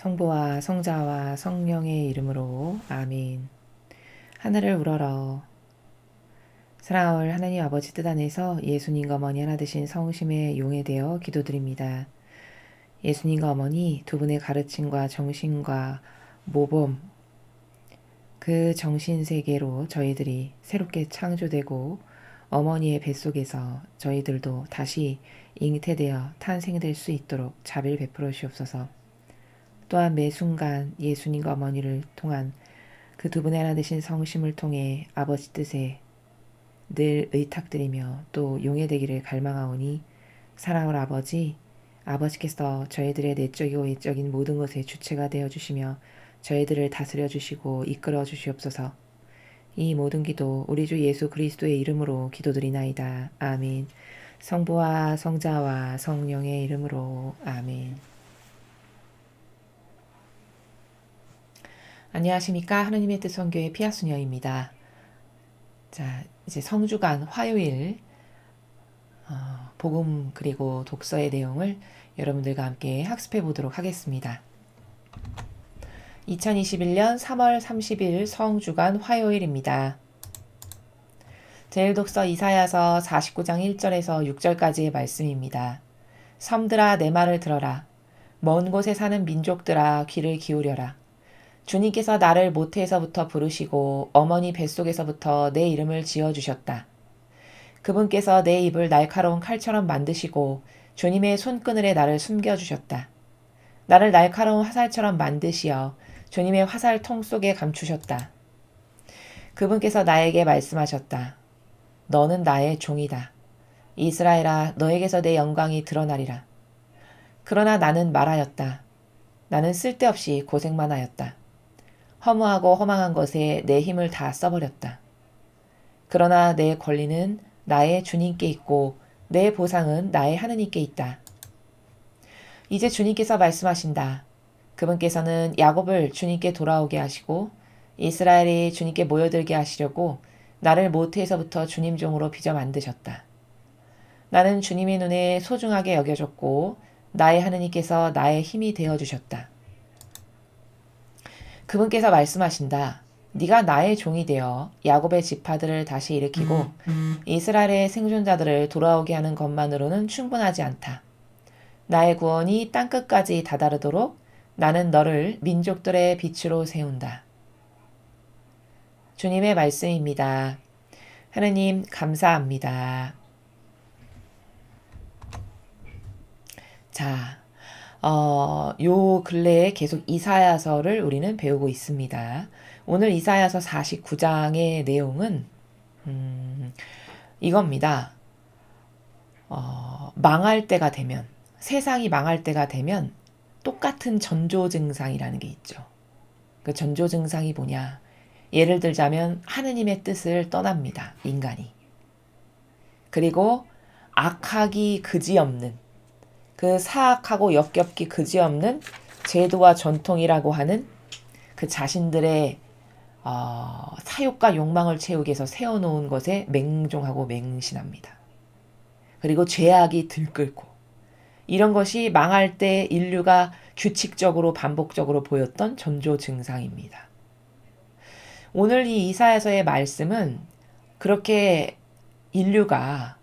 성부와 성자와 성령의 이름으로 아멘. 하늘을 우러러. 사랑하올 하나님 아버지 뜻 안에서 예수님과 어머니 하나 되신 성심의 용에 대어 기도드립니다. 예수님과 어머니 두 분의 가르침과 정신과 모범, 그 정신세계로 저희들이 새롭게 창조되고 어머니의 뱃속에서 저희들도 다시 잉태되어 탄생될 수 있도록 자비를 베풀어 주옵소서. 또한 매 순간 예수님과 어머니를 통한 그 두 분의 하나 되신 성심을 통해 아버지 뜻에 늘 의탁드리며 또 용해되기를 갈망하오니 사랑하는 아버지, 아버지께서 저희들의 내적이고 외적인 모든 것의 주체가 되어주시며 저희들을 다스려 주시고 이끌어 주시옵소서. 이 모든 기도 우리 주 예수 그리스도의 이름으로 기도드리나이다. 아멘. 성부와 성자와 성령의 이름으로 아멘. 안녕하십니까. 하느님의 뜻 선교의 피아수녀입니다. 자, 이제 성주간 화요일 복음 그리고 독서의 내용을 여러분들과 함께 학습해 보도록 하겠습니다. 2021년 3월 30일 성주간 화요일입니다. 제1독서 이사야서 49장 1절에서 6절까지의 말씀입니다. 섬들아 내 말을 들어라. 먼 곳에 사는 민족들아 귀를 기울여라. 주님께서 나를 모태에서부터 부르시고 어머니 뱃속에서부터 내 이름을 지어주셨다. 그분께서 내 입을 날카로운 칼처럼 만드시고 주님의 손그늘에 나를 숨겨주셨다. 나를 날카로운 화살처럼 만드시어 주님의 화살통 속에 감추셨다. 그분께서 나에게 말씀하셨다. 너는 나의 종이다. 이스라엘아 너에게서 내 영광이 드러나리라. 그러나 나는 말하였다. 나는 쓸데없이 고생만 하였다. 허무하고 허망한 것에 내 힘을 다 써버렸다. 그러나 내 권리는 나의 주님께 있고 내 보상은 나의 하느님께 있다. 이제 주님께서 말씀하신다. 그분께서는 야곱을 주님께 돌아오게 하시고 이스라엘이 주님께 모여들게 하시려고 나를 모태에서부터 주님 종으로 빚어 만드셨다. 나는 주님의 눈에 소중하게 여겨졌고 나의 하느님께서 나의 힘이 되어주셨다. 그분께서 말씀하신다. 네가 나의 종이 되어 야곱의 지파들을 다시 일으키고 이스라엘의 생존자들을 돌아오게 하는 것만으로는 충분하지 않다. 나의 구원이 땅끝까지 다다르도록 나는 너를 민족들의 빛으로 세운다. 주님의 말씀입니다. 하느님 감사합니다. 자, 요 근래에 계속 이사야서를 우리는 배우고 있습니다. 오늘 이사야서 49장의 내용은 이겁니다. 망할 때가 되면, 세상이 망할 때가 되면 똑같은 전조 증상이라는 게 있죠. 그 전조 증상이 뭐냐? 예를 들자면 하느님의 뜻을 떠납니다. 인간이. 그리고 악하기 그지없는 그 사악하고 역겹기 그지없는 제도와 전통이라고 하는 그 자신들의 사욕과 욕망을 채우기 위해서 세워놓은 것에 맹종하고 맹신합니다. 그리고 죄악이 들끓고 이런 것이 망할 때 인류가 규칙적으로 반복적으로 보였던 전조 증상입니다. 오늘 이 이사야서의 말씀은 그렇게 인류가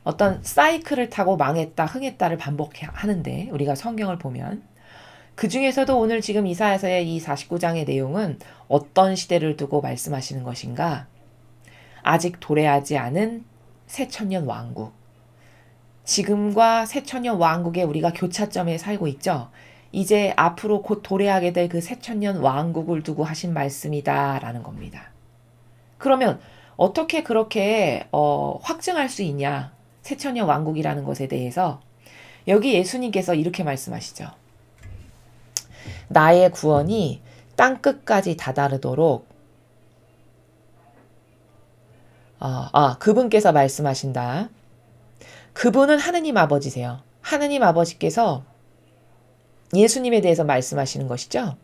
어떤 사이클을 타고 망했다, 흥했다를 반복하는데 우리가 성경을 보면 그 중에서도 오늘 지금 이사야서의 이 49장의 내용은 어떤 시대를 두고 말씀하시는 것인가? 아직 도래하지 않은 새천년 왕국. 지금과 새천년 왕국에 우리가 교차점에 살고 있죠. 이제 앞으로 곧 도래하게 될 그 새천년 왕국을 두고 하신 말씀이다라는 겁니다. 그러면 어떻게 그렇게 확증할 수 있냐? 새천년 왕국이라는 것에 대해서 여기 예수님께서 이렇게 말씀하시죠. 나의 구원이 땅끝까지 다다르도록 그분께서 말씀하신다. 그분은 하느님 아버지세요. 하느님 아버지께서 예수님에 대해서 말씀하시는 것이죠.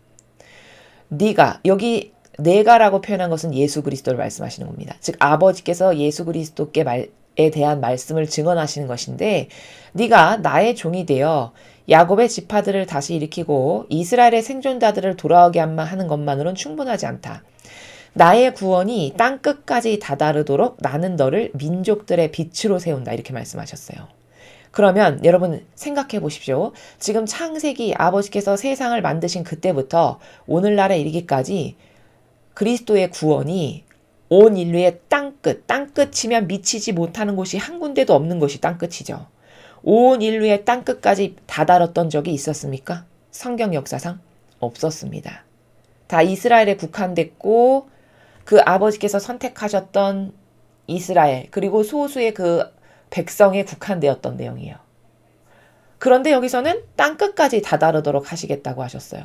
네가 여기 내가라고 표현한 것은 예수 그리스도를 말씀하시는 겁니다. 즉 아버지께서 예수 그리스도께 대한 말씀을 증언하시는 것인데 네가 나의 종이 되어 야곱의 지파들을 다시 일으키고 이스라엘의 생존자들을 돌아오게 하는 것만으로는 충분하지 않다. 나의 구원이 땅 끝까지 다다르도록 나는 너를 민족들의 빛으로 세운다. 이렇게 말씀하셨어요. 그러면 여러분 생각해 보십시오. 지금 창세기 아버지께서 세상을 만드신 그때부터 오늘날에 이르기까지 그리스도의 구원이 온 인류의 땅끝이면 미치지 못하는 곳이 한 군데도 없는 곳이 땅끝이죠. 온 인류의 땅끝까지 다다랐던 적이 있었습니까? 성경 역사상 없었습니다. 다 이스라엘에 국한됐고 그 아버지께서 선택하셨던 이스라엘 그리고 소수의 그 백성에 국한되었던 내용이에요. 그런데 여기서는 땅끝까지 다다르도록 하시겠다고 하셨어요.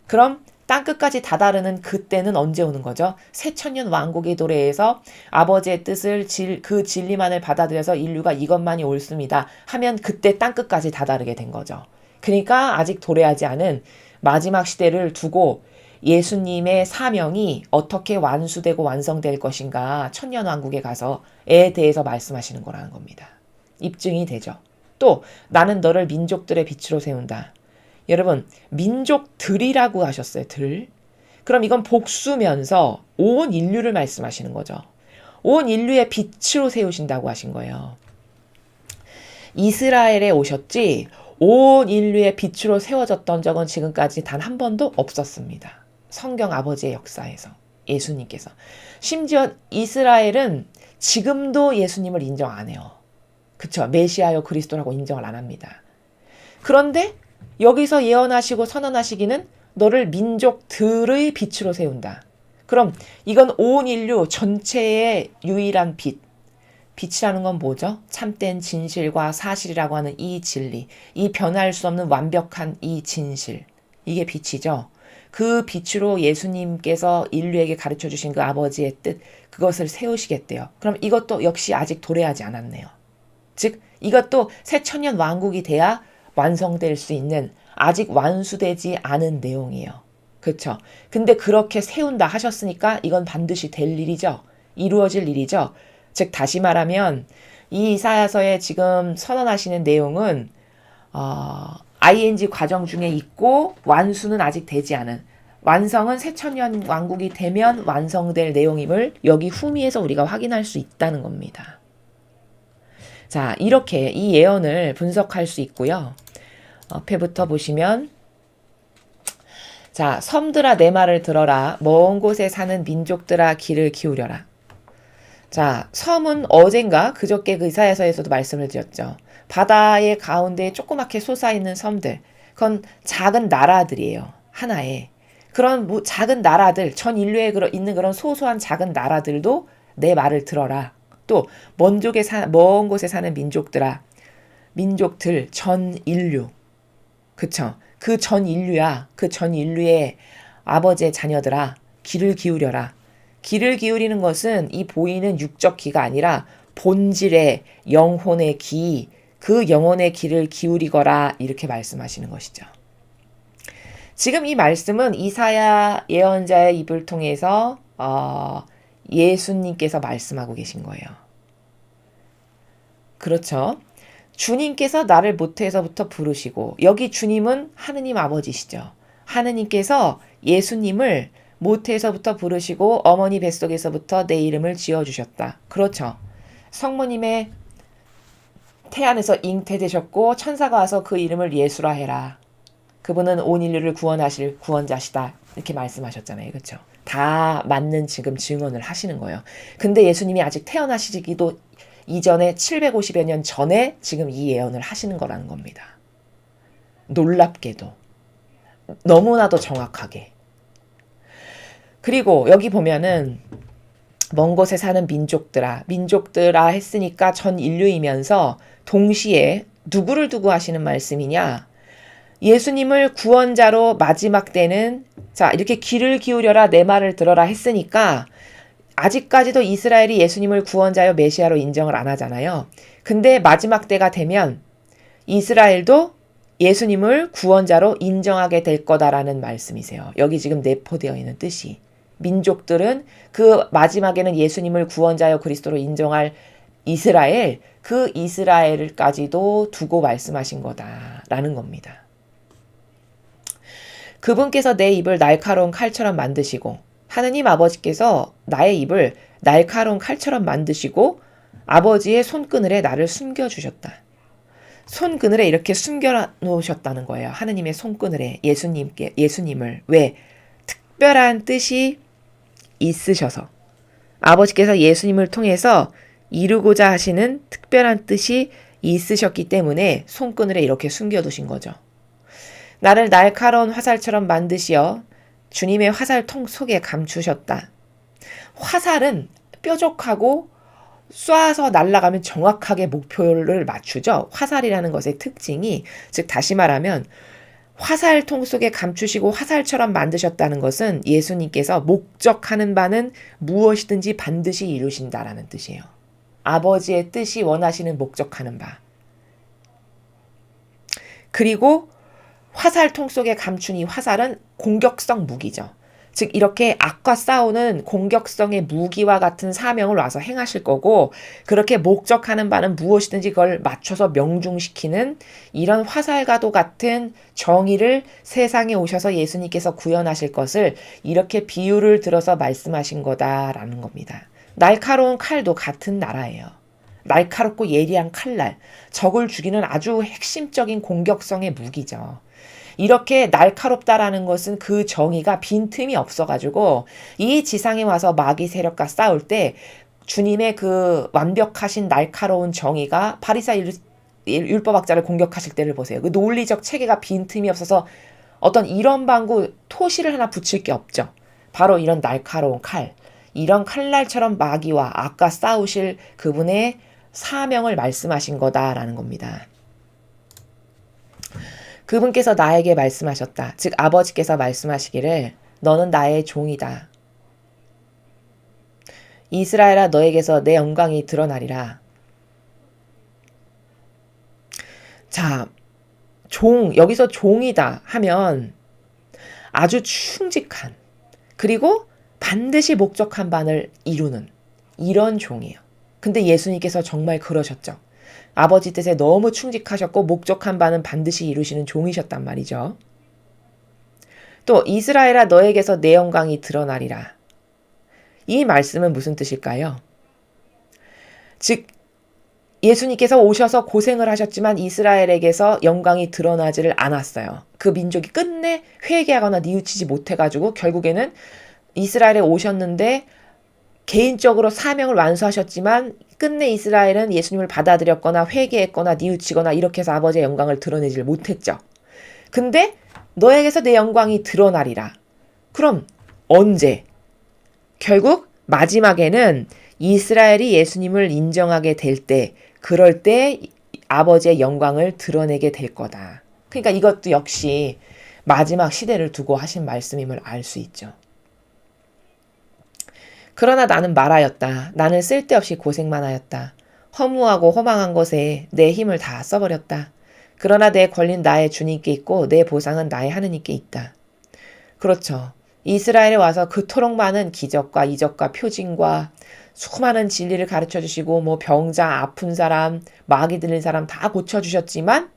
그럼 땅끝까지 다다르는 그때는 언제 오는 거죠? 새천년 왕국의 도래에서 아버지의 뜻을 그 진리만을 받아들여서 인류가 이것만이 옳습니다 하면 그때 땅끝까지 다다르게 된 거죠. 그러니까 아직 도래하지 않은 마지막 시대를 두고 예수님의 사명이 어떻게 완수되고 완성될 것인가 천년왕국에 가서에 대해서 말씀하시는 거라는 겁니다. 입증이 되죠. 또 나는 너를 민족들의 빛으로 세운다. 여러분 민족들이라고 하셨어요. 들. 그럼 이건 복수면서 온 인류를 말씀하시는 거죠. 온 인류의 빛으로 세우신다고 하신 거예요. 이스라엘에 오셨지 온 인류의 빛으로 세워졌던 적은 지금까지 단 한 번도 없었습니다. 성경 아버지의 역사에서 예수님께서. 심지어 이스라엘은 지금도 예수님을 인정 안 해요. 그쵸? 메시아요 그리스도라고 인정을 안 합니다. 그런데 여기서 예언하시고 선언하시기는 너를 민족들의 빛으로 세운다. 그럼 이건 온 인류 전체의 유일한 빛. 빛이라는 건 뭐죠? 참된 진실과 사실이라고 하는 이 진리. 이 변할 수 없는 완벽한 이 진실. 이게 빛이죠. 그 빛으로 예수님께서 인류에게 가르쳐 주신 그 아버지의 뜻, 그것을 세우시겠대요. 그럼 이것도 역시 아직 도래하지 않았네요. 즉 이것도 새천년 왕국이 돼야 완성될 수 있는 아직 완수되지 않은 내용이에요. 그렇죠? 근데 그렇게 세운다 하셨으니까 이건 반드시 될 일이죠. 이루어질 일이죠. 즉 다시 말하면 이 이사야서에 지금 선언하시는 내용은 ing 과정 중에 있고 완수는 아직 되지 않은 완성은 새천년 왕국이 되면 완성될 내용임을 여기 후미에서 우리가 확인할 수 있다는 겁니다. 자, 이렇게 이 예언을 분석할 수 있고요. 앞에부터 보시면 자, 섬들아 내 말을 들어라. 먼 곳에 사는 민족들아 귀를 기울여라. 자, 섬은 어젠가 그저께 그 이사야서에서도 말씀을 드렸죠. 바다의 가운데 조그맣게 솟아있는 섬들. 그건 작은 나라들이에요. 하나의. 그런 작은 나라들, 전 인류에 있는 그런 소소한 작은 나라들도 내 말을 들어라. 또 먼 곳에 사는 민족들아. 민족들, 전 인류. 그쵸? 그 전 인류야. 그 전 인류의 아버지의 자녀들아. 귀를 기울여라. 귀를 기울이는 것은 이 보이는 육적 귀가 아니라 본질의 영혼의 귀, 그 영혼의 귀를 기울이거라 이렇게 말씀하시는 것이죠. 지금 이 말씀은 이사야 예언자의 입을 통해서 예수님께서 말씀하고 계신 거예요. 그렇죠? 주님께서 나를 모태에서부터 부르시고 여기 주님은 하느님 아버지시죠. 하느님께서 예수님을 모태에서부터 부르시고 어머니 뱃속에서부터 내 이름을 지어주셨다. 그렇죠. 성모님의 태안에서 잉태되셨고 천사가 와서 그 이름을 예수라 해라. 그분은 온 인류를 구원하실 구원자시다. 이렇게 말씀하셨잖아요. 그렇죠. 다 맞는 지금 증언을 하시는 거예요. 근데 예수님이 아직 태어나시기도 이전에 750여 년 전에 지금 이 예언을 하시는 거라는 겁니다. 놀랍게도. 너무나도 정확하게. 그리고 여기 보면은 먼 곳에 사는 민족들아 했으니까 전 인류이면서 동시에 누구를 두고 하시는 말씀이냐? 예수님을 구원자로 마지막 때는 자 이렇게 귀를 기울여라 내 말을 들어라 했으니까 아직까지도 이스라엘이 예수님을 구원자여 메시아로 인정을 안 하잖아요. 근데 마지막 때가 되면 이스라엘도 예수님을 구원자로 인정하게 될 거다라는 말씀이세요. 여기 지금 내포되어 있는 뜻이. 민족들은 그 마지막에는 예수님을 구원자여 그리스도로 인정할 이스라엘, 그 이스라엘까지도 두고 말씀하신 거다라는 겁니다. 그분께서 내 입을 날카로운 칼처럼 만드시고, 하느님 아버지께서 나의 입을 날카로운 칼처럼 만드시고 아버지의 손그늘에 나를 숨겨주셨다. 손그늘에 이렇게 숨겨놓으셨다는 거예요. 하느님의 손그늘에 예수님을. 왜? 특별한 뜻이 있으셔서. 아버지께서 예수님을 통해서 이루고자 하시는 특별한 뜻이 있으셨기 때문에 손그늘에 이렇게 숨겨두신 거죠. 나를 날카로운 화살처럼 만드시어 주님의 화살통 속에 감추셨다. 화살은 뾰족하고 쏴서 날아가면 정확하게 목표를 맞추죠. 화살이라는 것의 특징이, 즉 다시 말하면 화살통 속에 감추시고 화살처럼 만드셨다는 것은 예수님께서 목적하는 바는 무엇이든지 반드시 이루신다라는 뜻이에요. 아버지의 뜻이 원하시는 목적하는 바. 그리고 화살통 속에 감춘 이 화살은 공격성 무기죠. 즉 이렇게 악과 싸우는 공격성의 무기와 같은 사명을 와서 행하실 거고, 그렇게 목적하는 바는 무엇이든지 그걸 맞춰서 명중시키는 이런 화살과도 같은 정의를 세상에 오셔서 예수님께서 구현하실 것을 이렇게 비유를 들어서 말씀하신 거다라는 겁니다. 날카로운 칼도 같은 나라예요. 날카롭고 예리한 칼날, 적을 죽이는 아주 핵심적인 공격성의 무기죠. 이렇게 날카롭다라는 것은 그 정의가 빈틈이 없어가지고 이 지상에 와서 마귀 세력과 싸울 때 주님의 그 완벽하신 날카로운 정의가 바리사 율법학자를 공격하실 때를 보세요. 그 논리적 체계가 빈틈이 없어서 어떤 이런 방구 토시를 하나 붙일 게 없죠. 바로 이런 날카로운 칼, 이런 칼날처럼 마귀와 악과 싸우실 그분의 사명을 말씀하신 거다라는 겁니다. 그분께서 나에게 말씀하셨다. 즉 아버지께서 말씀하시기를 너는 나의 종이다. 이스라엘아 너에게서 내 영광이 드러나리라. 자, 여기서 종이다 하면 아주 충직한, 그리고 반드시 목적한 바를 이루는 이런 종이에요. 근데 예수님께서 정말 그러셨죠. 아버지 뜻에 너무 충직하셨고 목적한 바는 반드시 이루시는 종이셨단 말이죠. 또 이스라엘아 너에게서 내 영광이 드러나리라. 이 말씀은 무슨 뜻일까요? 즉 예수님께서 오셔서 고생을 하셨지만 이스라엘에게서 영광이 드러나지를 않았어요. 그 민족이 끝내 회개하거나 뉘우치지 못해가지고 결국에는 이스라엘에 오셨는데 개인적으로 사명을 완수하셨지만 끝내 이스라엘은 예수님을 받아들였거나 회개했거나 뉘우치거나 이렇게 해서 아버지의 영광을 드러내질 못했죠. 근데 너에게서 내 영광이 드러나리라. 그럼 언제? 결국 마지막에는 이스라엘이 예수님을 인정하게 될 때, 그럴 때 아버지의 영광을 드러내게 될 거다. 그러니까 이것도 역시 마지막 시대를 두고 하신 말씀임을 알 수 있죠. 그러나 나는 말하였다. 나는 쓸데없이 고생만 하였다. 허무하고 허망한 것에 내 힘을 다 써버렸다. 그러나 내 권리는 나의 주님께 있고 내 보상은 나의 하느님께 있다. 그렇죠. 이스라엘에 와서 그토록 많은 기적과 이적과 표징과 수많은 진리를 가르쳐주시고 뭐 병자, 아픈 사람, 마귀 들린 사람 다 고쳐주셨지만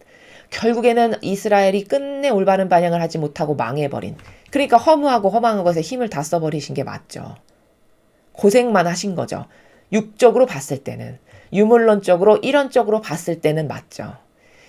결국에는 이스라엘이 끝내 올바른 반영을 하지 못하고 망해버린, 그러니까 허무하고 허망한 것에 힘을 다 써버리신 게 맞죠. 고생만 하신 거죠. 육적으로 봤을 때는, 유물론적으로 이론적으로 봤을 때는 맞죠.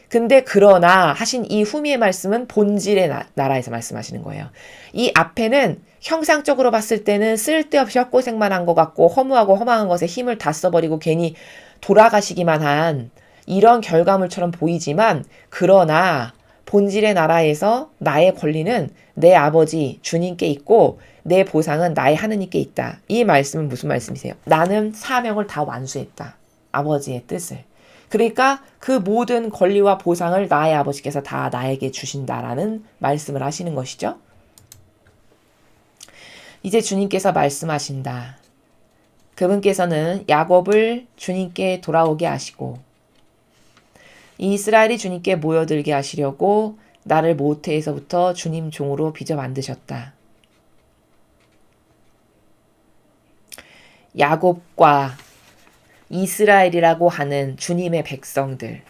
근데 그러나 하신 이 후미의 말씀은 본질의 나라에서 말씀하시는 거예요. 이 앞에는 형상적으로 봤을 때는 쓸데없이 헛고생만 한 것 같고 허무하고 허망한 것에 힘을 다 써버리고 괜히 돌아가시기만 한 이런 결과물처럼 보이지만, 그러나 본질의 나라에서 나의 권리는 내 아버지 주님께 있고 내 보상은 나의 하느님께 있다. 이 말씀은 무슨 말씀이세요? 나는 사명을 다 완수했다. 아버지의 뜻을. 그러니까 그 모든 권리와 보상을 나의 아버지께서 다 나에게 주신다라는 말씀을 하시는 것이죠. 이제 주님께서 말씀하신다. 그분께서는 야곱을 주님께 돌아오게 하시고 이스라엘이 주님께 모여들게 하시려고 나를 모태에서부터 주님 종으로 빚어 만드셨다. 야곱과 이스라엘이라고 하는 주님의 백성들,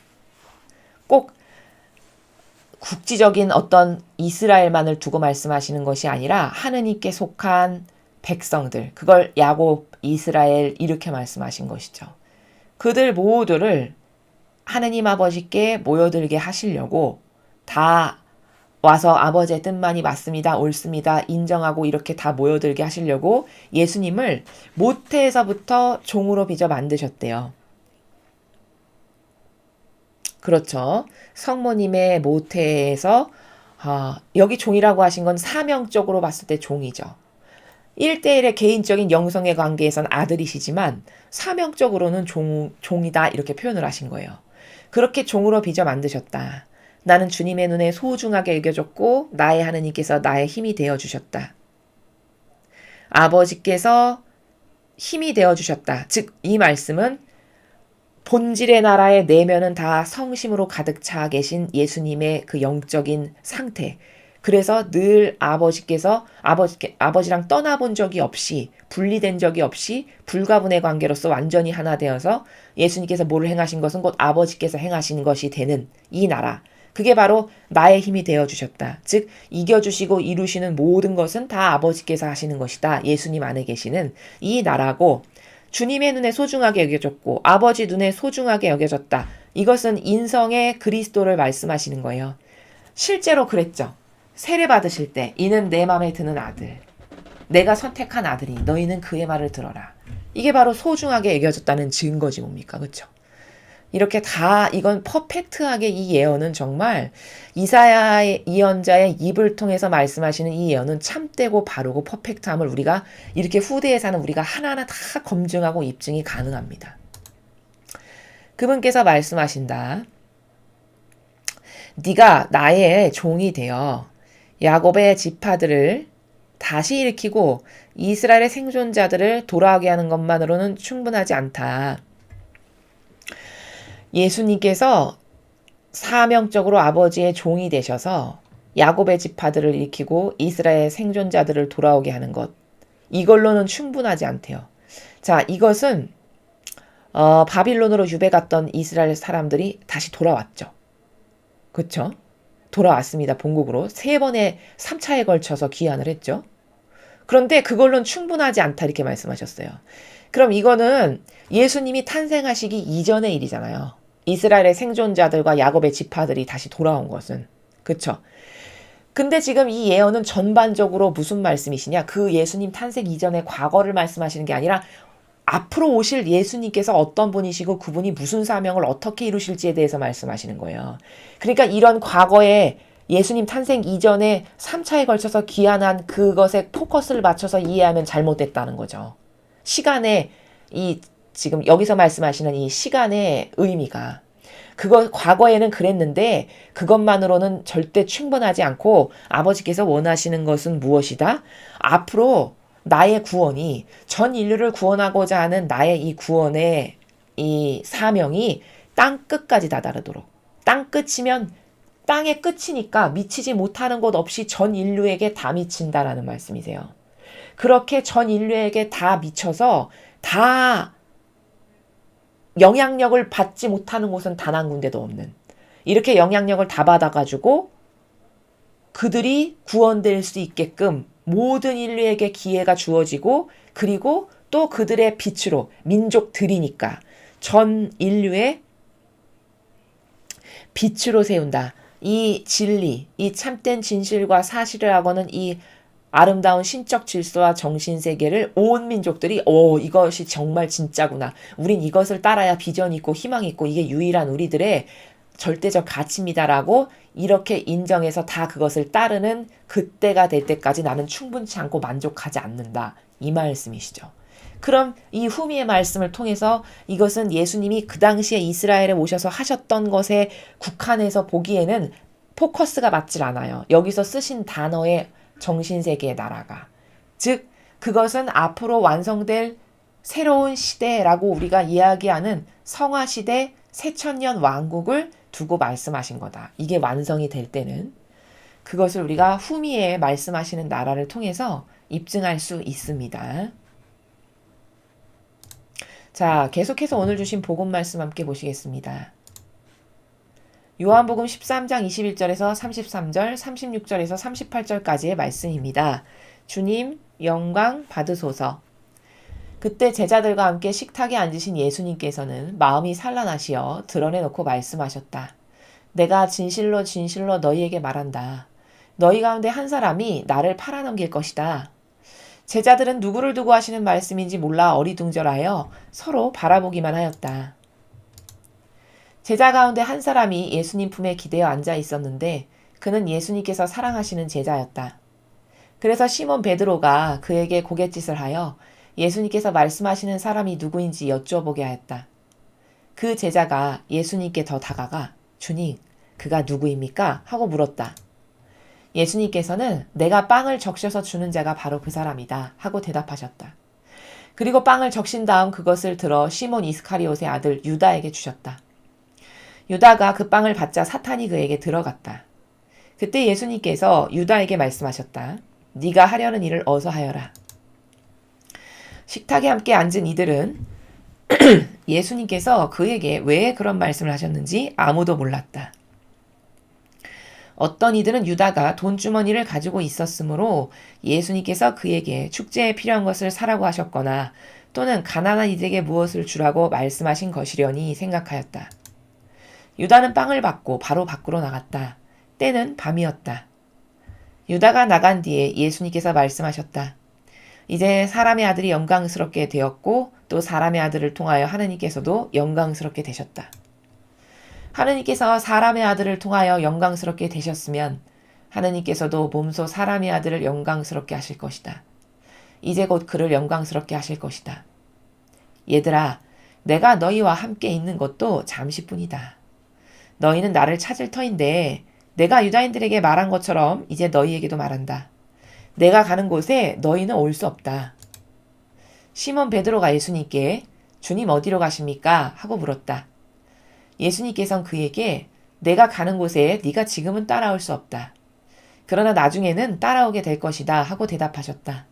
꼭 국지적인 어떤 이스라엘만을 두고 말씀하시는 것이 아니라 하느님께 속한 백성들, 그걸 야곱, 이스라엘 이렇게 말씀하신 것이죠. 그들 모두를 하느님 아버지께 모여들게 하시려고 다 와서 아버지의 뜻만이 맞습니다, 옳습니다, 인정하고 이렇게 다 모여들게 하시려고 예수님을 모태에서부터 종으로 빚어 만드셨대요. 그렇죠. 성모님의 모태에서 여기 종이라고 하신 건 사명적으로 봤을 때 종이죠. 1대1의 개인적인 영성의 관계에선 아들이시지만 사명적으로는 종이다 이렇게 표현을 하신 거예요. 그렇게 종으로 빚어 만드셨다. 나는 주님의 눈에 소중하게 여겨졌고 나의 하느님께서 나의 힘이 되어주셨다. 아버지께서 힘이 되어주셨다. 즉 이 말씀은 본질의 나라의 내면은 다 성심으로 가득 차 계신 예수님의 그 영적인 상태. 그래서 늘 아버지랑 떠나본 적이 없이 분리된 적이 없이 불가분의 관계로서 완전히 하나 되어서 예수님께서 뭐를 행하신 것은 곧 아버지께서 행하신 것이 되는 이 나라. 그게 바로 나의 힘이 되어주셨다. 즉 이겨주시고 이루시는 모든 것은 다 아버지께서 하시는 것이다. 예수님 안에 계시는 이 나라고 주님의 눈에 소중하게 여겨졌고 아버지 눈에 소중하게 여겨졌다. 이것은 인성의 그리스도를 말씀하시는 거예요. 실제로 그랬죠. 세례 받으실 때 이는 내 마음에 드는 아들. 내가 선택한 아들이 너희는 그의 말을 들어라. 이게 바로 소중하게 여겨졌다는 증거지 뭡니까? 그렇죠? 이렇게 다 이건 퍼펙트하게 이 예언은 정말 이사야 예언자의 입을 통해서 말씀하시는 이 예언은 참되고 바르고 퍼펙트함을 우리가 이렇게 후대에 사는 우리가 하나하나 다 검증하고 입증이 가능합니다. 그분께서 말씀하신다. 네가 나의 종이 되어 야곱의 지파들을 다시 일으키고 이스라엘의 생존자들을 돌아오게 하는 것만으로는 충분하지 않다. 예수님께서 사명적으로 아버지의 종이 되셔서 야곱의 지파들을 일으키고 이스라엘 생존자들을 돌아오게 하는 것. 이걸로는 충분하지 않대요. 자, 이것은 바빌론으로 유배 갔던 이스라엘 사람들이 다시 돌아왔죠. 그렇죠? 돌아왔습니다. 본국으로. 3번의 3차에 걸쳐서 귀환을 했죠. 그런데 그걸로는 충분하지 않다 이렇게 말씀하셨어요. 그럼 이거는 예수님이 탄생하시기 이전의 일이잖아요. 이스라엘의 생존자들과 야곱의 지파들이 다시 돌아온 것은. 그쵸? 근데 지금 이 예언은 전반적으로 무슨 말씀이시냐? 그 예수님 탄생 이전의 과거를 말씀하시는 게 아니라 앞으로 오실 예수님께서 어떤 분이시고 그분이 무슨 사명을 어떻게 이루실지에 대해서 말씀하시는 거예요. 그러니까 이런 과거에 예수님 탄생 이전에 3차에 걸쳐서 귀환한 그것에 포커스를 맞춰서 이해하면 잘못됐다는 거죠. 시간의 지금 여기서 말씀하시는 이 시간의 의미가 과거에는 그랬는데 그것만으로는 절대 충분하지 않고 아버지께서 원하시는 것은 무엇이다? 앞으로 나의 구원이 전 인류를 구원하고자 하는 나의 이 구원의 이 사명이 땅 끝까지 다다르도록. 땅 끝이면 땅의 끝이니까 미치지 못하는 곳 없이 전 인류에게 다 미친다라는 말씀이세요. 그렇게 전 인류에게 다 미쳐서 다 영향력을 받지 못하는 곳은 단 한 군데도 없는 이렇게 영향력을 다 받아가지고 그들이 구원될 수 있게끔 모든 인류에게 기회가 주어지고 그리고 또 그들의 빛으로 민족들이니까 전 인류의 빛으로 세운다. 이 진리, 이 참된 진실과 사실을 하고는 이 아름다운 신적 질서와 정신세계를 온 민족들이 이것이 정말 진짜구나. 우린 이것을 따라야 비전이 있고 희망이 있고 이게 유일한 우리들의 절대적 가치입니다라고 이렇게 인정해서 다 그것을 따르는 그때가 될 때까지 나는 충분치 않고 만족하지 않는다. 이 말씀이시죠. 그럼 이 후미의 말씀을 통해서 이것은 예수님이 그 당시에 이스라엘에 오셔서 하셨던 것에 국한해서 보기에는 포커스가 맞질 않아요. 여기서 쓰신 단어의 정신세계의 나라가. 즉 그것은 앞으로 완성될 새로운 시대라고 우리가 이야기하는 성화시대 새천년 왕국을 두고 말씀하신 거다. 이게 완성이 될 때는 그것을 우리가 후미에 말씀하시는 나라를 통해서 입증할 수 있습니다. 자, 계속해서 오늘 주신 복음 말씀 함께 보시겠습니다. 요한복음 13장 21절에서 33절, 36절에서 38절까지의 말씀입니다. 주님, 영광 받으소서. 그때 제자들과 함께 식탁에 앉으신 예수님께서는 마음이 산란하시어 드러내놓고 말씀하셨다. 내가 진실로 진실로 너희에게 말한다. 너희 가운데 한 사람이 나를 팔아넘길 것이다. 제자들은 누구를 두고 하시는 말씀인지 몰라 어리둥절하여 서로 바라보기만 하였다. 제자 가운데 한 사람이 예수님 품에 기대어 앉아 있었는데 그는 예수님께서 사랑하시는 제자였다. 그래서 시몬 베드로가 그에게 고갯짓을 하여 예수님께서 말씀하시는 사람이 누구인지 여쭤보게 하였다. 그 제자가 예수님께 더 다가가 주님, 그가 누구입니까? 하고 물었다. 예수님께서는 내가 빵을 적셔서 주는 자가 바로 그 사람이다 하고 대답하셨다. 그리고 빵을 적신 다음 그것을 들어 시몬 이스카리옷의 아들 유다에게 주셨다. 유다가 그 빵을 받자 사탄이 그에게 들어갔다. 그때 예수님께서 유다에게 말씀하셨다. 네가 하려는 일을 어서 하여라. 식탁에 함께 앉은 이들은 예수님께서 그에게 왜 그런 말씀을 하셨는지 아무도 몰랐다. 어떤 이들은 유다가 돈주머니를 가지고 있었으므로 예수님께서 그에게 축제에 필요한 것을 사라고 하셨거나 또는 가난한 이들에게 무엇을 주라고 말씀하신 것이려니 생각하였다. 유다는 빵을 받고 바로 밖으로 나갔다. 때는 밤이었다. 유다가 나간 뒤에 예수님께서 말씀하셨다. 이제 사람의 아들이 영광스럽게 되었고 또 사람의 아들을 통하여 하느님께서도 영광스럽게 되셨다. 하느님께서 사람의 아들을 통하여 영광스럽게 되셨으면 하느님께서도 몸소 사람의 아들을 영광스럽게 하실 것이다. 이제 곧 그를 영광스럽게 하실 것이다. 얘들아, 내가 너희와 함께 있는 것도 잠시뿐이다. 너희는 나를 찾을 터인데 내가 유다인들에게 말한 것처럼 이제 너희에게도 말한다. 내가 가는 곳에 너희는 올 수 없다. 시몬 베드로가 예수님께 주님 어디로 가십니까? 하고 물었다. 예수님께서는 그에게 내가 가는 곳에 네가 지금은 따라올 수 없다. 그러나 나중에는 따라오게 될 것이다 하고 대답하셨다.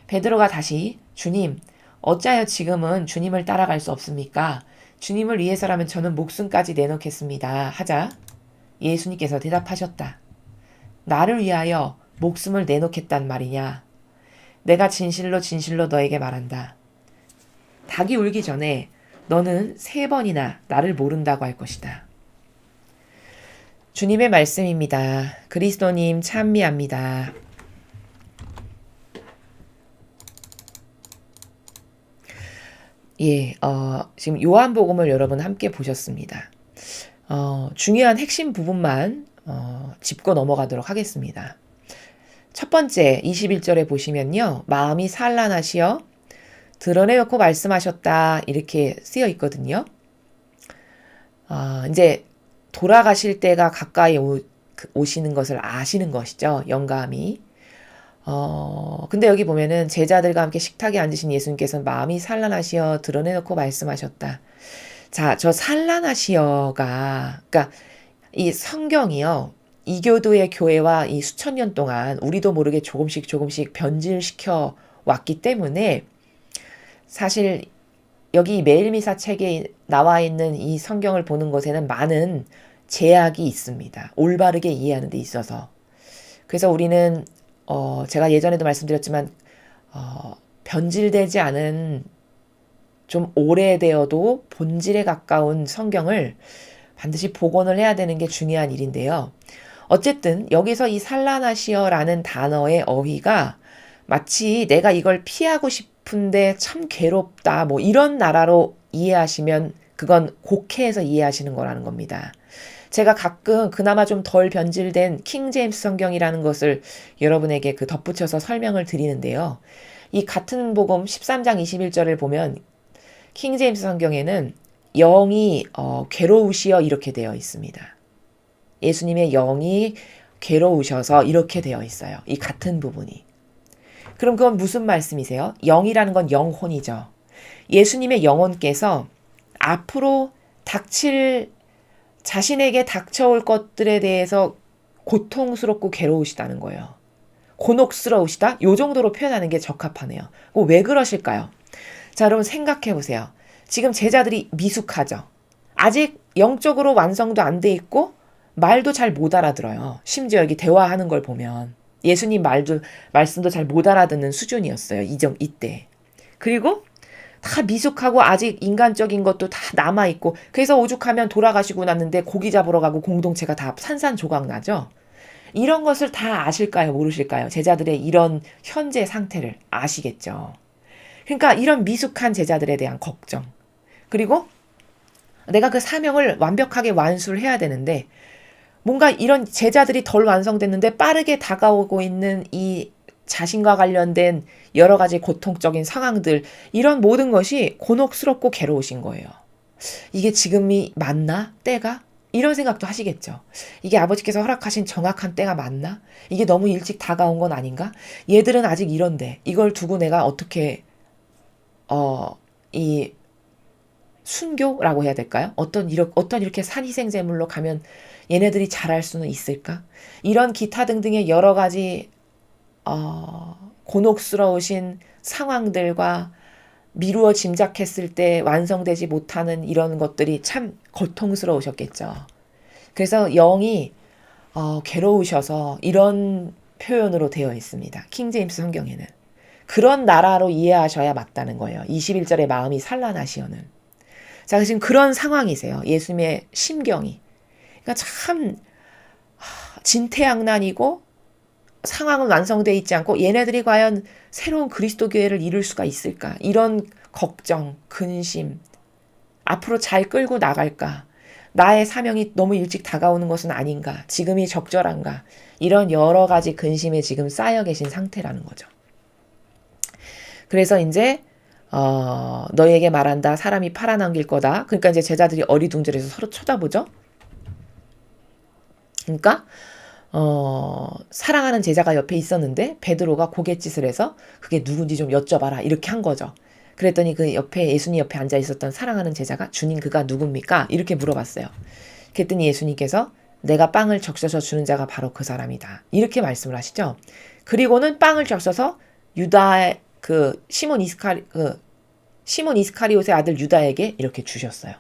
베드로가 다시 주님, 어찌하여 지금은 주님을 따라갈 수 없습니까? 주님을 위해서라면 저는 목숨까지 내놓겠습니다. 하자 예수님께서 대답하셨다. 나를 위하여 목숨을 내놓겠단 말이냐? 내가 진실로 진실로 너에게 말한다. 닭이 울기 전에 너는 3번이나 나를 모른다고 할 것이다. 주님의 말씀입니다. 그리스도님 찬미합니다. 지금 요한복음을 여러분 함께 보셨습니다. 중요한 핵심 부분만 짚고 넘어가도록 하겠습니다. 첫 번째 21절에 보시면요. 마음이 산란하시어 드러내놓고 말씀하셨다 이렇게 쓰여 있거든요. 이제 돌아가실 때가 가까이 오시는 것을 아시는 것이죠. 영감이. 근데 여기 보면은 제자들과 함께 식탁에 앉으신 예수님께서는 마음이 산란하시어 드러내놓고 말씀하셨다. 자, 저 산란하시어가, 그러니까 이 성경이요. 이교도의 교회와 이 수천 년 동안 우리도 모르게 조금씩 변질시켜 왔기 때문에 사실 여기 매일미사 책에 나와 있는 이 성경을 보는 것에는 많은 제약이 있습니다. 올바르게 이해하는 데 있어서. 그래서 우리는 제가 예전에도 말씀드렸지만 변질되지 않은 좀 오래되어도 본질에 가까운 성경을 반드시 복원을 해야 되는 게 중요한 일인데요. 어쨌든 여기서 이 산란하시어라는 단어의 어휘가 마치 내가 이걸 피하고 싶은데 참 괴롭다 뭐 이런 나라로 이해하시면 그건 곡해해서 이해하시는 거라는 겁니다. 제가 가끔 그나마 좀 덜 변질된 킹 제임스 성경이라는 것을 여러분에게 덧붙여서 설명을 드리는데요. 이 같은 복음 13장 21절을 보면 킹 제임스 성경에는 영이 괴로우시어 이렇게 되어 있습니다. 예수님의 영이 괴로우셔서 이렇게 되어 있어요. 이 같은 부분이. 그럼 그건 무슨 말씀이세요? 영이라는 건 영혼이죠. 예수님의 영혼께서 앞으로 자신에게 닥쳐올 것들에 대해서 고통스럽고 괴로우시다는 거예요. 곤혹스러우시다? 요 정도로 표현하는 게 적합하네요. 왜 그러실까요? 자, 여러분 생각해 보세요. 지금 제자들이 미숙하죠. 아직 영적으로 완성도 안 돼 있고 말도 잘 못 알아들어요. 심지어 여기 대화하는 걸 보면 예수님 말씀도 잘 못 알아듣는 수준이었어요. 이때. 그리고 다 미숙하고 아직 인간적인 것도 다 남아있고, 그래서 오죽하면 돌아가시고 났는데 고기 잡으러 가고 공동체가 다 산산조각 나죠. 이런 것을 다 아실까요? 모르실까요? 제자들의 이런 현재 상태를 아시겠죠. 그러니까 이런 미숙한 제자들에 대한 걱정. 그리고 내가 그 사명을 완벽하게 완수를 해야 되는데 뭔가 이런 제자들이 덜 완성됐는데 빠르게 다가오고 있는 이 자신과 관련된 여러 가지 고통적인 상황들, 이런 모든 것이 곤혹스럽고 괴로우신 거예요. 이게 지금이 맞나? 때가? 이런 생각도 하시겠죠. 이게 아버지께서 허락하신 정확한 때가 맞나? 이게 너무 일찍 다가온 건 아닌가? 얘들은 아직 이런데 이걸 두고 내가 어떻게 이 순교라고 해야 될까요? 어떤 이렇게 산희생제물로 가면 얘네들이 잘할 수는 있을까? 이런 기타 등등의 여러 가지 곤혹스러우신 상황들과 미루어 짐작했을 때 완성되지 못하는 이런 것들이 참 고통스러우셨겠죠. 그래서 영이 괴로우셔서 이런 표현으로 되어 있습니다. 킹제임스 성경에는. 그런 나라로 이해하셔야 맞다는 거예요. 21절에 마음이 산란하시오는. 자, 지금 그런 상황이세요. 예수님의 심경이. 그러니까 참 진퇴양난이고 상황은 완성되어 있지 않고 얘네들이 과연 새로운 그리스도 교회를 이룰 수가 있을까? 이런 걱정, 근심, 앞으로 잘 끌고 나갈까? 나의 사명이 너무 일찍 다가오는 것은 아닌가? 지금이 적절한가? 이런 여러 가지 근심에 지금 쌓여 계신 상태라는 거죠. 그래서 이제 너에게 말한다. 사람이 팔아넘길 거다. 그러니까 이제 제자들이 어리둥절해서 서로 쳐다보죠. 그러니까 사랑하는 제자가 옆에 있었는데 베드로가 고갯짓을 해서 그게 누군지 좀 여쭤봐라 이렇게 한 거죠. 그랬더니 그 옆에 예수님 옆에 앉아 있었던 사랑하는 제자가 주님 그가 누굽니까? 이렇게 물어봤어요. 그랬더니 예수님께서 내가 빵을 적셔서 주는 자가 바로 그 사람이다. 이렇게 말씀을 하시죠. 그리고는 빵을 적셔서 유다의 시몬 이스카리옷의 아들 유다에게 이렇게 주셨어요.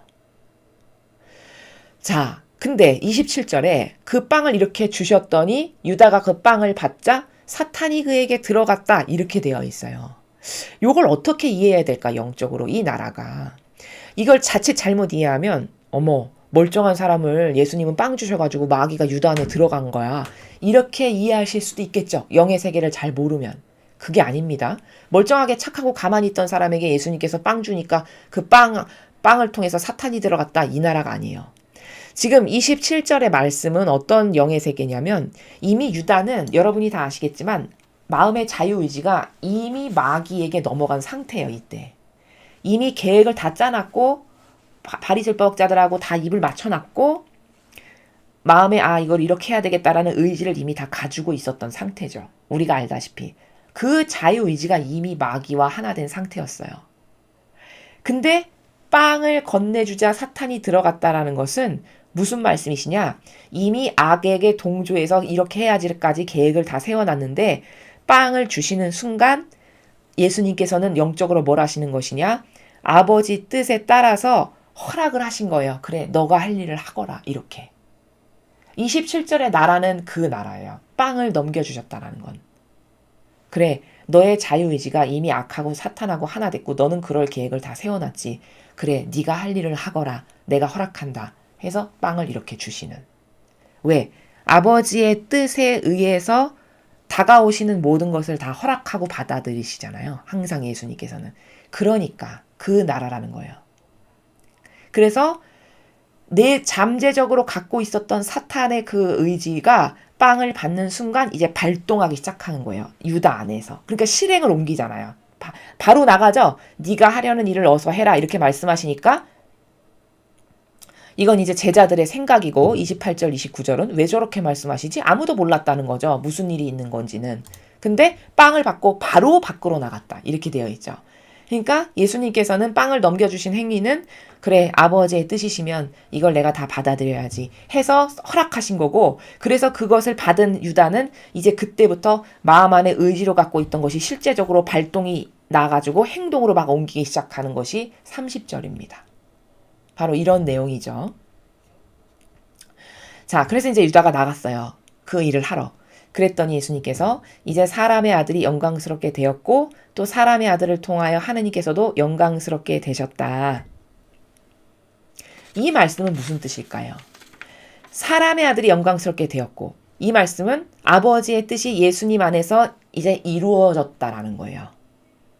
자, 근데 27절에 그 빵을 이렇게 주셨더니 유다가 그 빵을 받자 사탄이 그에게 들어갔다 이렇게 되어 있어요. 이걸 어떻게 이해해야 될까? 영적으로 이 나라가 이걸 자칫 잘못 이해하면 어머 멀쩡한 사람을 예수님은 빵 주셔가지고 마귀가 유다 안에 들어간 거야 이렇게 이해하실 수도 있겠죠. 영의 세계를 잘 모르면. 그게 아닙니다. 멀쩡하게 착하고 가만히 있던 사람에게 예수님께서 빵 주니까 그 빵을 통해서 사탄이 들어갔다 이 나라가 아니에요. 지금 27절의 말씀은 어떤 영의 세계냐면 이미 유다는 여러분이 다 아시겠지만 마음의 자유의지가 이미 마귀에게 넘어간 상태예요. 이때. 이미 계획을 다 짜놨고 바리새법자들하고 다 입을 맞춰놨고 마음에 이걸 이렇게 해야 되겠다라는 의지를 이미 다 가지고 있었던 상태죠. 우리가 알다시피. 그 자유의지가 이미 마귀와 하나 된 상태였어요. 근데 빵을 건네주자 사탄이 들어갔다라는 것은 무슨 말씀이시냐? 이미 악에게 동조해서 이렇게 해야지까지 계획을 다 세워놨는데 빵을 주시는 순간 예수님께서는 영적으로 뭘 하시는 것이냐? 아버지 뜻에 따라서 허락을 하신 거예요. 그래, 너가 할 일을 하거라. 이렇게. 27절의 나라는 그 나라예요. 빵을 넘겨주셨다라는 건. 그래, 너의 자유의지가 이미 악하고 사탄하고 하나 됐고 너는 그럴 계획을 다 세워놨지. 그래, 네가 할 일을 하거라. 내가 허락한다. 해서 빵을 이렇게 주시는. 왜? 아버지의 뜻에 의해서 다가오시는 모든 것을 다 허락하고 받아들이시잖아요. 항상 예수님께서는. 그러니까 그 나라라는 거예요. 그래서 내 잠재적으로 갖고 있었던 사탄의 그 의지가 빵을 받는 순간 이제 발동하기 시작하는 거예요. 유다 안에서. 그러니까 실행을 옮기잖아요. 바로 나가죠. 네가 하려는 일을 어서 해라 이렇게 말씀하시니까 이건 이제 제자들의 생각이고 28절 29절은 왜 저렇게 말씀하시지? 아무도 몰랐다는 거죠. 무슨 일이 있는 건지는. 근데 빵을 받고 바로 밖으로 나갔다. 이렇게 되어 있죠. 그러니까 예수님께서는 빵을 넘겨주신 행위는 그래 아버지의 뜻이시면 이걸 내가 다 받아들여야지 해서 허락하신 거고 그래서 그것을 받은 유다는 이제 그때부터 마음 안에 의지로 갖고 있던 것이 실제적으로 발동이 나가지고 행동으로 막 옮기기 시작하는 것이 30절입니다. 바로 이런 내용이죠. 자, 그래서 이제 유다가 나갔어요. 그 일을 하러. 그랬더니 예수님께서 이제 사람의 아들이 영광스럽게 되었고 또 사람의 아들을 통하여 하느님께서도 영광스럽게 되셨다. 이 말씀은 무슨 뜻일까요? 사람의 아들이 영광스럽게 되었고 이 말씀은 아버지의 뜻이 예수님 안에서 이제 이루어졌다라는 거예요.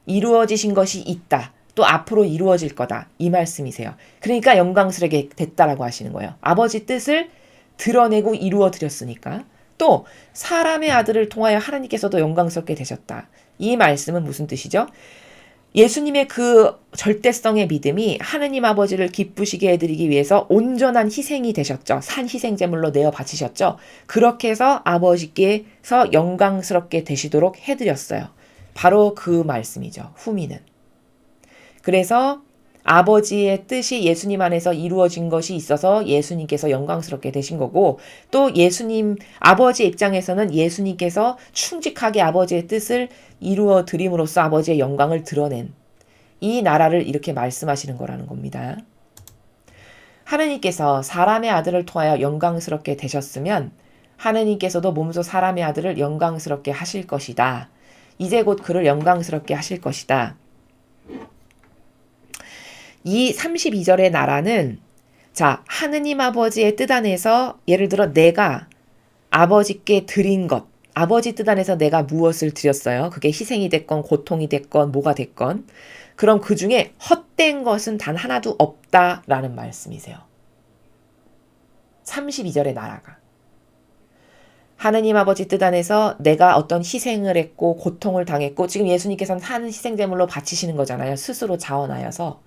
이루어지신 것이 있다. 또 앞으로 이루어질 거다. 이 말씀이세요. 그러니까 영광스럽게 됐다라고 하시는 거예요. 아버지 뜻을 드러내고 이루어 드렸으니까. 또 사람의 아들을 통하여 하나님께서도 영광스럽게 되셨다. 이 말씀은 무슨 뜻이죠? 예수님의 그 절대성의 믿음이 하느님 아버지를 기쁘시게 해드리기 위해서 온전한 희생이 되셨죠. 산 희생제물로 내어 바치셨죠. 그렇게 해서 아버지께서 영광스럽게 되시도록 해드렸어요. 바로 그 말씀이죠. 후미는. 그래서 아버지의 뜻이 예수님 안에서 이루어진 것이 있어서 예수님께서 영광스럽게 되신 거고 또 예수님 아버지의 입장에서는 예수님께서 충직하게 아버지의 뜻을 이루어 드림으로써 아버지의 영광을 드러낸 이 나라를 이렇게 말씀하시는 거라는 겁니다. 하느님께서 사람의 아들을 통하여 영광스럽게 되셨으면 하느님께서도 몸소 사람의 아들을 영광스럽게 하실 것이다. 이제 곧 그를 영광스럽게 하실 것이다. 이 32절의 나라는 자, 하느님 아버지의 뜻 안에서 예를 들어 내가 아버지께 드린 것, 아버지 뜻 안에서 내가 무엇을 드렸어요? 그게 희생이 됐건 고통이 됐건 뭐가 됐건 그럼 그 중에 헛된 것은 단 하나도 없다라는 말씀이세요. 32절의 나라가. 하느님 아버지 뜻 안에서 내가 어떤 희생을 했고 고통을 당했고 지금 예수님께서는 한 희생제물로 바치시는 거잖아요. 스스로 자원하여서.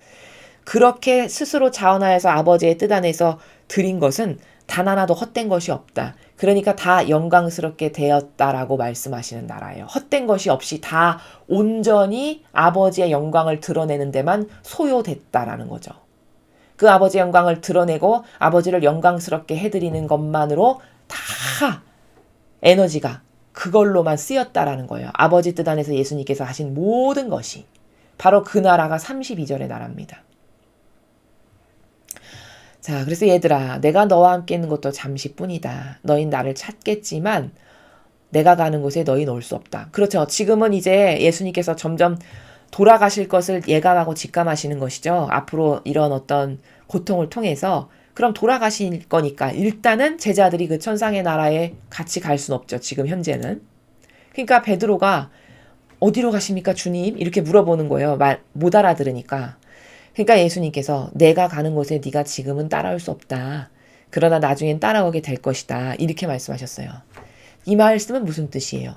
그렇게 스스로 자원하여서 아버지의 뜻 안에서 드린 것은 단 하나도 헛된 것이 없다. 그러니까 다 영광스럽게 되었다라고 말씀하시는 나라예요. 헛된 것이 없이 다 온전히 아버지의 영광을 드러내는 데만 소요됐다라는 거죠. 그 아버지의 영광을 드러내고 아버지를 영광스럽게 해드리는 것만으로 다 에너지가 그걸로만 쓰였다라는 거예요. 아버지 뜻 안에서 예수님께서 하신 모든 것이 바로 그 나라가 32절의 나라입니다. 자, 그래서 얘들아, 내가 너와 함께 있는 것도 잠시뿐이다. 너희는 나를 찾겠지만 내가 가는 곳에 너희는 올 수 없다. 그렇죠. 지금은 이제 예수님께서 점점 돌아가실 것을 예감하고 직감하시는 것이죠. 앞으로 이런 어떤 고통을 통해서 그럼 돌아가실 거니까 일단은 제자들이 그 천상의 나라에 같이 갈 수는 없죠. 지금 현재는. 그러니까 베드로가 어디로 가십니까 주님? 이렇게 물어보는 거예요. 말 못 알아들으니까. 그러니까 예수님께서 내가 가는 곳에 네가 지금은 따라올 수 없다. 그러나 나중엔 따라오게 될 것이다. 이렇게 말씀하셨어요. 이 말씀은 무슨 뜻이에요?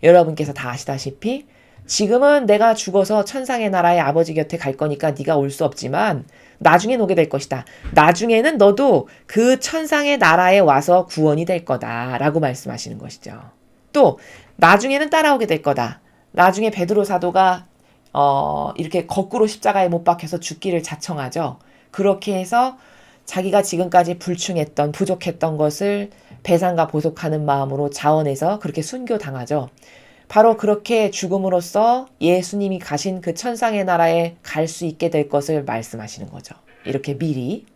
여러분께서 다 아시다시피 지금은 내가 죽어서 천상의 나라의 아버지 곁에 갈 거니까 네가 올 수 없지만 나중엔 오게 될 것이다. 나중에는 너도 그 천상의 나라에 와서 구원이 될 거다. 라고 말씀하시는 것이죠. 또 나중에는 따라오게 될 거다. 나중에 베드로 사도가 이렇게 거꾸로 십자가에 못 박혀서 죽기를 자청하죠. 그렇게 해서 자기가 지금까지 불충했던 부족했던 것을 배상과 보속하는 마음으로 자원해서 그렇게 순교당하죠. 바로 그렇게 죽음으로써 예수님이 가신 그 천상의 나라에 갈 수 있게 될 것을 말씀하시는 거죠. 이렇게 미리.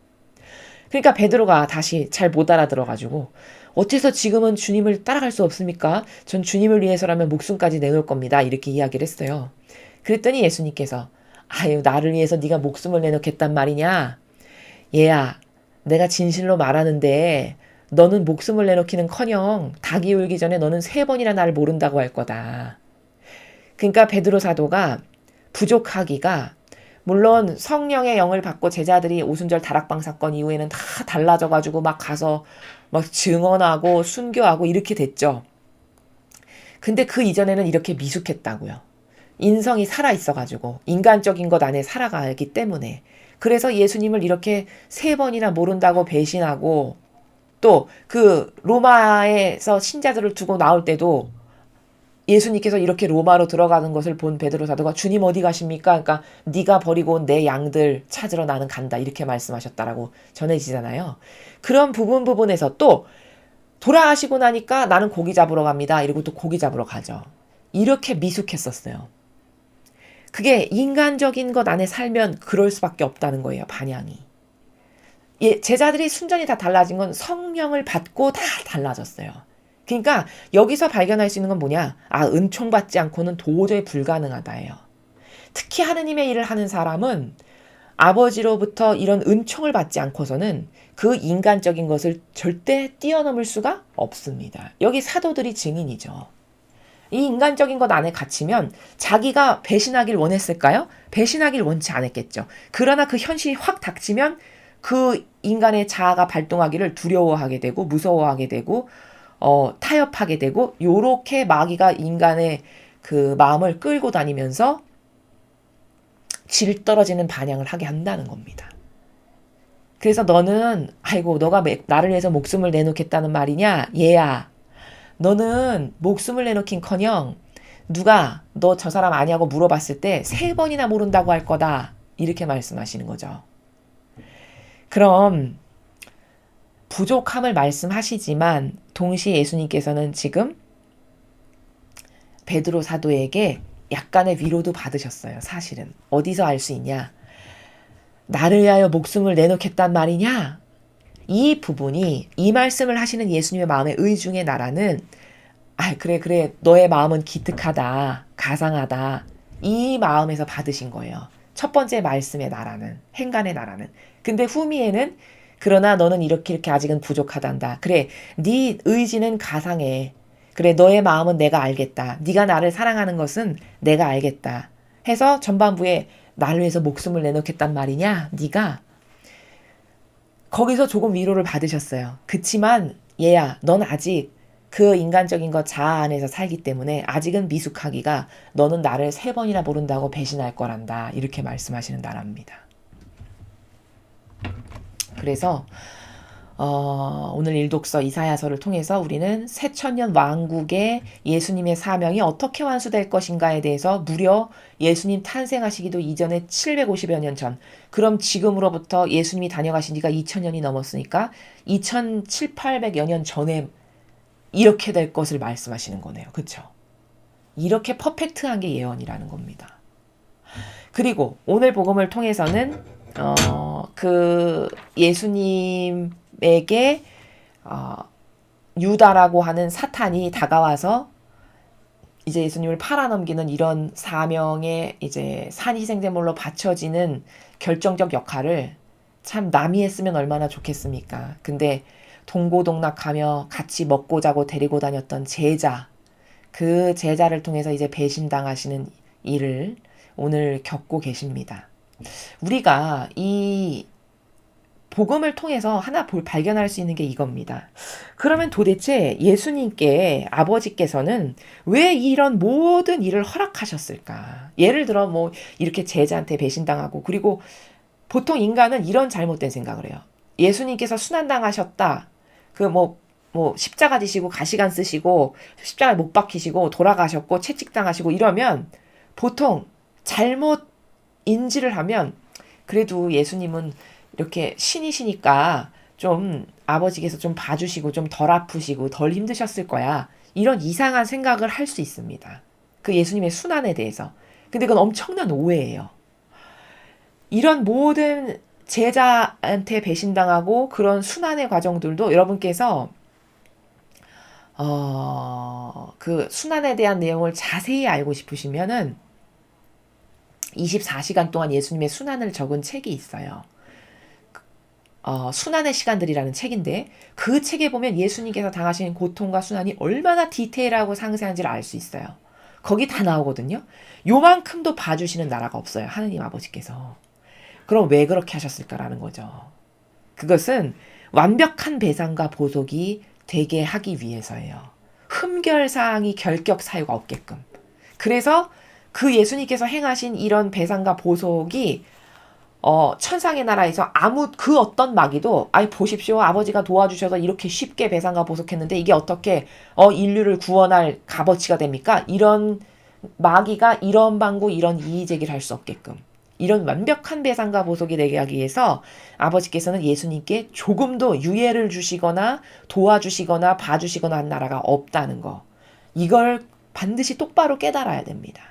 그러니까 베드로가 다시 잘 못 알아들어가지고 어째서 지금은 주님을 따라갈 수 없습니까? 전 주님을 위해서라면 목숨까지 내놓을 겁니다. 이렇게 이야기를 했어요. 그랬더니 예수님께서 아유 나를 위해서 네가 목숨을 내놓겠단 말이냐? 얘야 내가 진실로 말하는데 너는 목숨을 내놓기는커녕 닭이 울기 전에 너는 3번이나 나를 모른다고 할 거다. 그러니까 베드로 사도가 부족하기가 물론 성령의 영을 받고 제자들이 오순절 다락방 사건 이후에는 다 달라져가지고 막 가서 막 증언하고 순교하고 이렇게 됐죠. 근데 그 이전에는 이렇게 미숙했다고요. 인성이 살아있어가지고 인간적인 것 안에 살아가기 때문에 그래서 예수님을 이렇게 3번이나 모른다고 배신하고 또 그 로마에서 신자들을 두고 나올 때도 예수님께서 이렇게 로마로 들어가는 것을 본 베드로 사도가 주님 어디 가십니까? 그러니까 네가 버리고 온 내 양들 찾으러 나는 간다 이렇게 말씀하셨다라고 전해지잖아요. 그런 부분에서 또 돌아가시고 나니까 나는 고기 잡으러 갑니다. 이러고 또 고기 잡으러 가죠. 이렇게 미숙했었어요. 그게 인간적인 것 안에 살면 그럴 수밖에 없다는 거예요, 반향이. 예, 제자들이 순전히 다 달라진 건 성령을 받고 다 달라졌어요. 그러니까 여기서 발견할 수 있는 건 뭐냐? 아, 은총 받지 않고는 도저히 불가능하다예요. 특히 하느님의 일을 하는 사람은 아버지로부터 이런 은총을 받지 않고서는 그 인간적인 것을 절대 뛰어넘을 수가 없습니다. 여기 사도들이 증인이죠. 이 인간적인 것 안에 갇히면 자기가 배신하길 원했을까요? 배신하길 원치 않았겠죠. 그러나 그 현실이 확 닥치면 그 인간의 자아가 발동하기를 두려워하게 되고 무서워하게 되고 타협하게 되고 요렇게 마귀가 인간의 그 마음을 끌고 다니면서 질 떨어지는 반향을 하게 한다는 겁니다. 그래서 너는 아이고 너가 나를 위해서 목숨을 내놓겠다는 말이냐? 얘야. 너는 목숨을 내놓긴커녕 누가 너 저 사람 아니냐고 물어봤을 때 3번이나 모른다고 할 거다. 이렇게 말씀하시는 거죠. 그럼 부족함을 말씀하시지만 동시에 예수님께서는 지금 베드로 사도에게 약간의 위로도 받으셨어요. 사실은. 어디서 알 수 있냐? 나를 위하여 목숨을 내놓겠단 말이냐? 이 부분이 이 말씀을 하시는 예수님의 마음의 의중의 나라는 그래 너의 마음은 기특하다. 가상하다. 이 마음에서 받으신 거예요. 첫 번째 말씀의 나라는 행간의 나라는. 근데 후미에는 그러나 너는 이렇게 아직은 부족하단다. 그래 네 의지는 가상해. 그래 너의 마음은 내가 알겠다. 네가 나를 사랑하는 것은 내가 알겠다. 해서 전반부에 나를 위해서 목숨을 내놓겠단 말이냐? 네가 거기서 조금 위로를 받으셨어요. 그치만 얘야 넌 아직 그 인간적인 것 자아 안에서 살기 때문에 아직은 미숙하기가 너는 나를 3번이나 모른다고 배신할 거란다. 이렇게 말씀하시는 나라입니다. 그래서 오늘 일독서 이사야서를 통해서 우리는 새천년 왕국의 예수님의 사명이 어떻게 완수될 것인가에 대해서 무려 예수님 탄생하시기도 이전에 750여 년 전, 그럼 지금으로부터 예수님이 다녀가신 지가 2000년이 넘었으니까 2700~800여 년 전에 이렇게 될 것을 말씀하시는 거네요. 그렇죠? 이렇게 퍼펙트한 게 예언이라는 겁니다. 그리고 오늘 복음을 통해서는 그 예수님에게 유다라고 하는 사탄이 다가와서 이제 예수님을 팔아넘기는 이런 사명에 이제 산희생제물로 바쳐지는 결정적 역할을 참 남이 했으면 얼마나 좋겠습니까? 근데 동고동락하며 같이 먹고 자고 데리고 다녔던 제자, 그 제자를 통해서 이제 배신당하시는 일을 오늘 겪고 계십니다. 우리가 이 복음을 통해서 하나 발견할 수 있는 게 이겁니다. 그러면 도대체 예수님께 아버지께서는 왜 이런 모든 일을 허락하셨을까? 예를 들어 뭐 이렇게 제자한테 배신당하고, 그리고 보통 인간은 이런 잘못된 생각을 해요. 예수님께서 순환당하셨다. 뭐 십자가 지시고 가시관 쓰시고 십자가에 못 박히시고 돌아가셨고 채찍당하시고 이러면 보통 잘못 인지를 하면 그래도 예수님은 이렇게 신이시니까 좀 아버지께서 좀 봐주시고 좀 덜 아프시고 덜 힘드셨을 거야. 이런 이상한 생각을 할 수 있습니다. 그 예수님의 순환에 대해서. 근데 그건 엄청난 오해예요. 이런 모든 제자한테 배신당하고 그런 순환의 과정들도 여러분께서 그 순환에 대한 내용을 자세히 알고 싶으시면은 24시간 동안 예수님의 순환을 적은 책이 있어요. 순환의 시간들이라는 책인데 그 책에 보면 예수님께서 당하신 고통과 순환이 얼마나 디테일하고 상세한지를 알 수 있어요. 거기 다 나오거든요. 요만큼도 봐주시는 나라가 없어요. 하느님 아버지께서. 그럼 왜 그렇게 하셨을까라는 거죠. 그것은 완벽한 배상과 보속이 되게 하기 위해서예요. 흠결사항이 결격 사유가 없게끔. 그래서 그 예수님께서 행하신 이런 배상과 보속이 천상의 나라에서 그 어떤 마귀도 보십시오. 아버지가 도와주셔서 이렇게 쉽게 배상과 보속했는데 이게 어떻게 인류를 구원할 값어치가 됩니까? 이런 마귀가 이런 방구 이런 이의제기를 할 수 없게끔 이런 완벽한 배상과 보속이 되게 하기 위해서 아버지께서는 예수님께 조금도 유예를 주시거나 도와주시거나 봐주시거나 한 나라가 없다는 거. 이걸 반드시 똑바로 깨달아야 됩니다.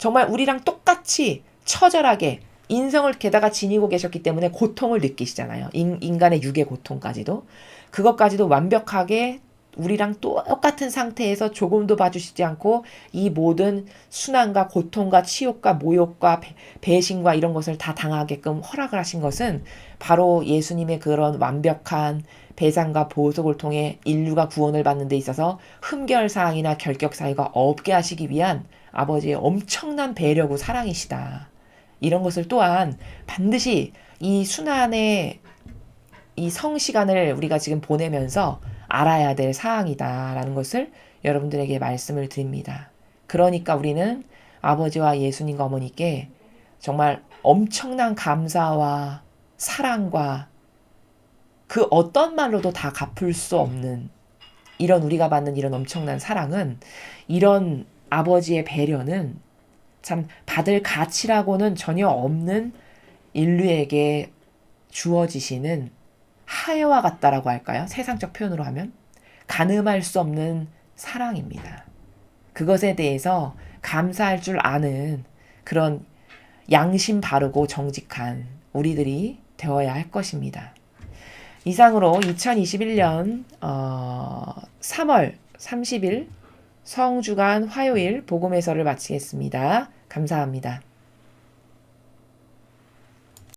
정말 우리랑 똑같이 처절하게 인성을 게다가 지니고 계셨기 때문에 고통을 느끼시잖아요. 인간의 육의 고통까지도. 그것까지도 완벽하게 우리랑 똑같은 상태에서 조금도 봐주시지 않고 이 모든 순환과 고통과 치욕과 모욕과 배신과 이런 것을 다 당하게끔 허락을 하신 것은 바로 예수님의 그런 완벽한 배상과 보속을 통해 인류가 구원을 받는 데 있어서 흠결사항이나 결격사유가 없게 하시기 위한 아버지의 엄청난 배려고 사랑이시다. 이런 것을 또한 반드시 이 순환의 이 성시간을 우리가 지금 보내면서 알아야 될 사항이다라는 것을 여러분들에게 말씀을 드립니다. 그러니까 우리는 아버지와 예수님과 어머니께 정말 엄청난 감사와 사랑과 그 어떤 말로도 다 갚을 수 없는 이런 우리가 받는 이런 엄청난 사랑은 이런 아버지의 배려는 참 받을 가치라고는 전혀 없는 인류에게 주어지시는 하해와 같다라고 할까요? 세상적 표현으로 하면 가늠할 수 없는 사랑입니다. 그것에 대해서 감사할 줄 아는 그런 양심 바르고 정직한 우리들이 되어야 할 것입니다. 이상으로 2021년 3월 30일 성주간 화요일 복음회설을 마치겠습니다. 감사합니다.